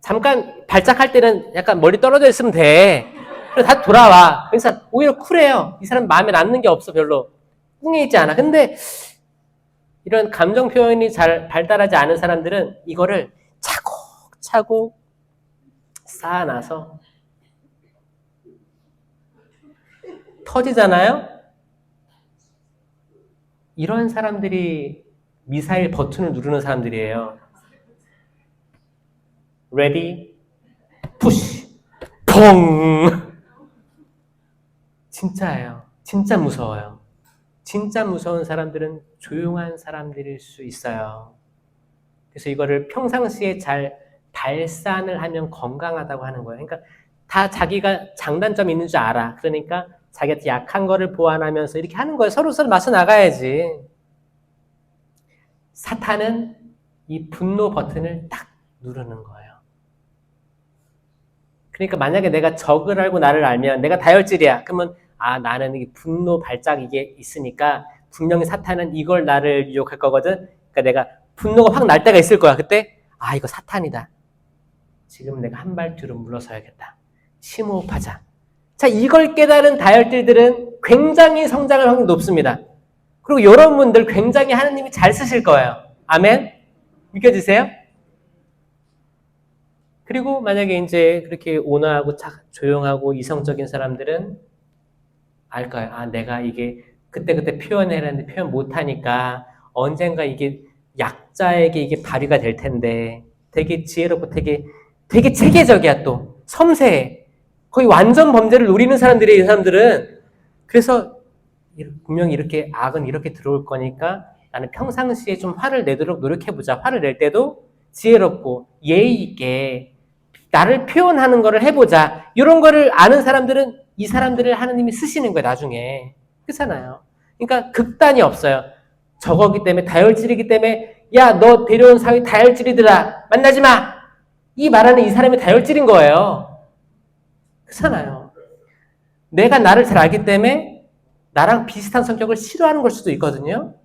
잠깐 발작할 때는 약간 멀리 떨어져 있으면 돼. 그래서 다시 돌아와. 그래서 오히려 쿨해요. 이 사람 마음에 남는 게 없어 별로. 꿍해 있지 않아. 근데 이런 감정 표현이 잘 발달하지 않은 사람들은 이거를 차곡차곡 쌓아놔서 터지잖아요? 이런 사람들이 미사일 버튼을 누르는 사람들이에요. Ready, push, 퐁! 진짜예요. 진짜 무서워요. 진짜 무서운 사람들은 조용한 사람들일 수 있어요. 그래서 이거를 평상시에 잘 발산을 하면 건강하다고 하는 거예요. 그러니까 다 자기가 장단점이 있는 줄 알아. 그러니까 자기한테 약한 거를 보완하면서 이렇게 하는 거예요. 서로 맞서 나가야지. 사탄은 이 분노 버튼을 딱 누르는 거예요. 그러니까 만약에 내가 적을 알고 나를 알면 내가 다혈질이야. 그러면 나는 이 분노 발작 이게 있으니까 분명히 사탄은 이걸 나를 유혹할 거거든. 그러니까 내가 분노가 확 날 때가 있을 거야. 그때 이거 사탄이다. 지금 내가 한 발 뒤로 물러서야겠다. 심호흡하자. 자, 이걸 깨달은 다혈질들은 굉장히 성장할 확률이 높습니다. 그리고 이런 분들 굉장히 하느님이 잘 쓰실 거예요. 아멘? 믿겨지세요? 그리고 만약에 이제 그렇게 온화하고 조용하고 이성적인 사람들은 알 거예요. 내가 이게 그때 표현해야 하는데 표현 못하니까 언젠가 이게 약자에게 이게 발휘가 될 텐데 되게 지혜롭고 되게 체계적이야 또. 섬세해. 거의 완전 범죄를 노리는 사람들이에요, 이 사람들은. 그래서 분명히 이렇게 악은 이렇게 들어올 거니까 나는 평상시에 좀 화를 내도록 노력해보자. 화를 낼 때도 지혜롭고 예의 있게 나를 표현하는 거를 해보자. 이런 거를 아는 사람들은 이 사람들을 하느님이 쓰시는 거예요, 나중에. 그렇잖아요. 그러니까 극단이 없어요. 저거기 때문에, 다혈질이기 때문에 너 데려온 사위 다혈질이더라. 만나지 마. 이 말하는 이 사람이 다혈질인 거예요. 그렇잖아요. 내가 나를 잘 알기 때문에 나랑 비슷한 성격을 싫어하는 걸 수도 있거든요.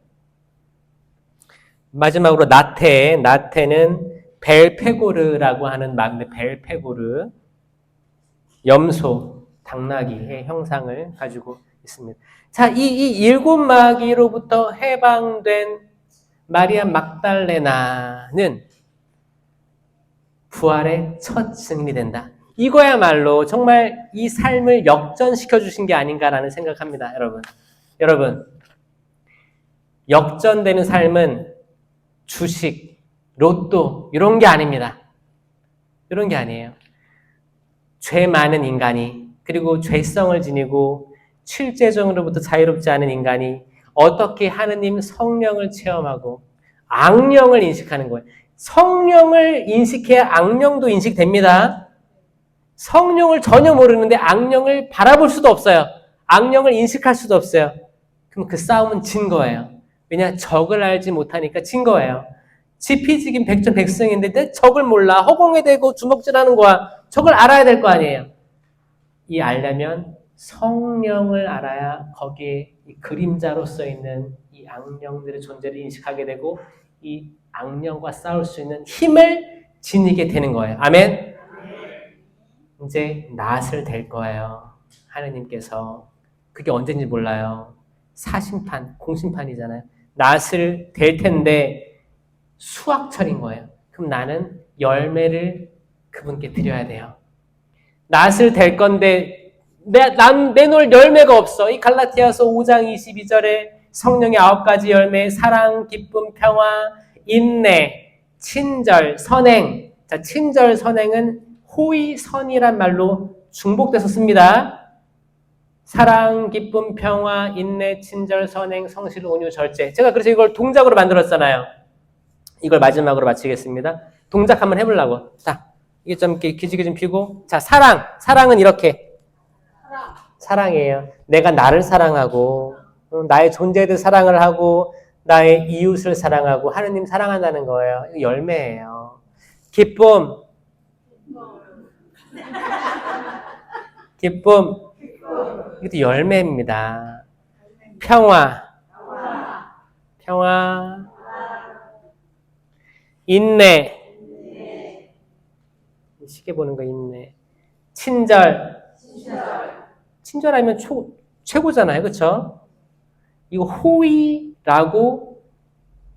마지막으로 나태는 벨페고르라고 하는 말인데, 벨페고르, 염소, 당나귀의 형상을 가지고 있습니다. 자, 이 일곱 마귀로부터 해방된 마리아 막달레나는 부활의 첫 증인이 된다. 이거야말로 정말 이 삶을 역전시켜 주신 게 아닌가라는 생각합니다, 여러분, 역전되는 삶은 주식, 로또 이런 게 아닙니다. 이런 게 아니에요. 죄 많은 인간이, 그리고 죄성을 지니고 실제적으로부터 자유롭지 않은 인간이 어떻게 하느님 성령을 체험하고 악령을 인식하는 거예요. 성령을 인식해야 악령도 인식됩니다. 성령을 전혀 모르는데 악령을 바라볼 수도 없어요. 악령을 인식할 수도 없어요. 그럼 그 싸움은 진 거예요. 왜냐? 적을 알지 못하니까 진 거예요. 지피지긴 백전백승인데 적을 몰라. 허공에 대고 주먹질하는 거야. 적을 알아야 될 거 아니에요. 이 알려면 성령을 알아야 거기에 이 그림자로서 있는 이 악령들의 존재를 인식하게 되고 이 악령과 싸울 수 있는 힘을 지니게 되는 거예요. 아멘? 이제 낫을 될 거예요. 하느님께서. 그게 언제인지 몰라요. 사심판, 공심판이잖아요. 낫을 될 텐데 수확철인 거예요. 그럼 나는 열매를 그분께 드려야 돼요. 낫을 될 건데 난 내놓을 열매가 없어. 이 갈라디아서 5장 22절에 성령의 9가지 열매, 사랑, 기쁨, 평화, 인내, 친절, 선행. 자, 친절, 선행은 호의, 선이란 말로 중복돼서 씁니다. 사랑, 기쁨, 평화, 인내, 친절, 선행, 성실, 온유, 절제. 제가 그래서 이걸 동작으로 만들었잖아요. 이걸 마지막으로 마치겠습니다. 동작 한번 해보려고. 자, 이게 좀 이렇게 기지개 좀 피고. 자, 사랑은 이렇게. 사랑이에요. 내가 나를 사랑하고, 나의 존재에 대해 사랑을 하고, 나의 이웃을 사랑하고 하느님 사랑한다는 거예요. 이거 열매예요. 기쁨, 기쁨, 이것도 열매입니다. 평화, 평화, 인내, 시계 보는 거 인내, 친절, 친절하면 최고잖아요, 그렇죠? 이거 호의라고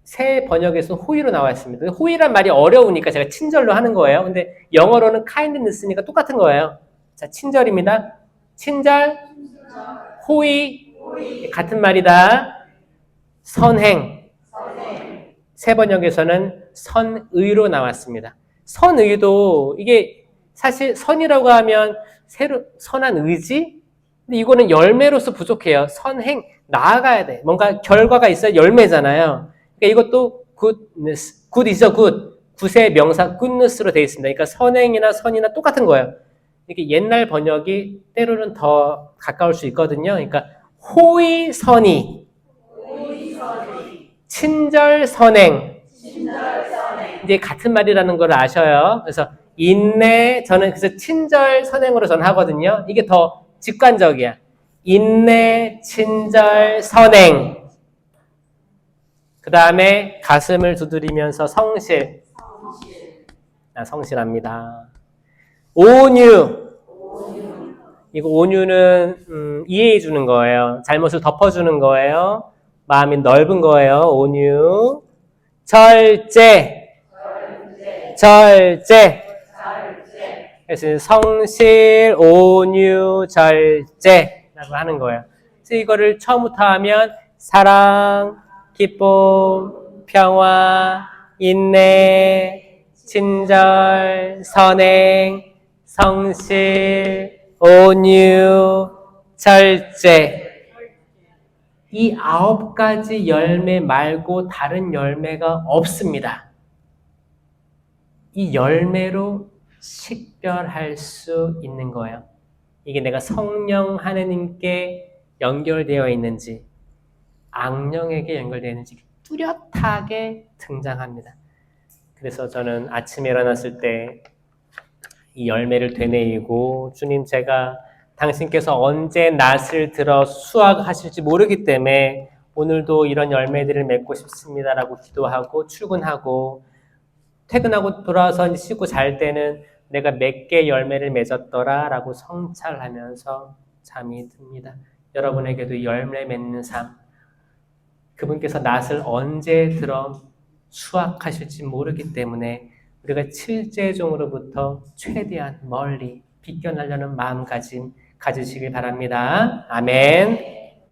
새 번역에서 호의로 나와 있습니다. 호의란 말이 어려우니까 제가 친절로 하는 거예요. 근데 영어로는 kindness니까 똑같은 거예요. 자, 친절입니다. 친절, 호의, 같은 말이다. 선행, 새 번역에서는 선의로 나왔습니다. 선의도 이게 사실 선이라고 하면 선한 의지? 근데 이거는 열매로서 부족해요. 선행, 나아가야 돼. 뭔가 결과가 있어야 열매잖아요. 그러니까 이것도 goodness, good이죠, good. 굿의 명사 goodness로 되어 있습니다. 그러니까 선행이나 선이나 똑같은 거예요. 이게 옛날 번역이 때로는 더 가까울 수 있거든요. 그러니까 호의선의, 친절선행. 이제 같은 말이라는 걸 아셔요. 그래서 인내, 저는 그래서 친절선행으로 저는 하거든요. 이게 더 직관적이야. 인내, 친절, 선행. 그 다음에 가슴을 두드리면서 성실. 성실합니다. 온유. 이거 온유는 이해해 주는 거예요. 잘못을 덮어주는 거예요. 마음이 넓은 거예요. 온유. 절제. 그래서 성실, 온유, 절제라고 하는 거예요. 그래서 이거를 처음부터 하면 사랑, 기쁨, 평화, 인내, 친절, 선행, 성실, 온유, 절제. 이 9가지 열매 말고 다른 열매가 없습니다. 이 열매로 식별할 수 있는 거예요. 이게 내가 성령 하느님께 연결되어 있는지 악령에게 연결되어 있는지 뚜렷하게 등장합니다. 그래서 저는 아침에 일어났을 때 이 열매를 되뇌이고 주님 제가 당신께서 언제 낫을 들어 수확하실지 모르기 때문에 오늘도 이런 열매들을 맺고 싶습니다라고 기도하고 출근하고 퇴근하고 돌아와서 쉬고 잘 때는 내가 몇 개 열매를 맺었더라라고 성찰하면서 잠이 듭니다. 여러분에게도 열매 맺는 삶, 그분께서 낫을 언제 들어 수확하실지 모르기 때문에 우리가 칠제종으로부터 최대한 멀리 비껴나려는 마음가짐 가지시길 바랍니다. 아멘.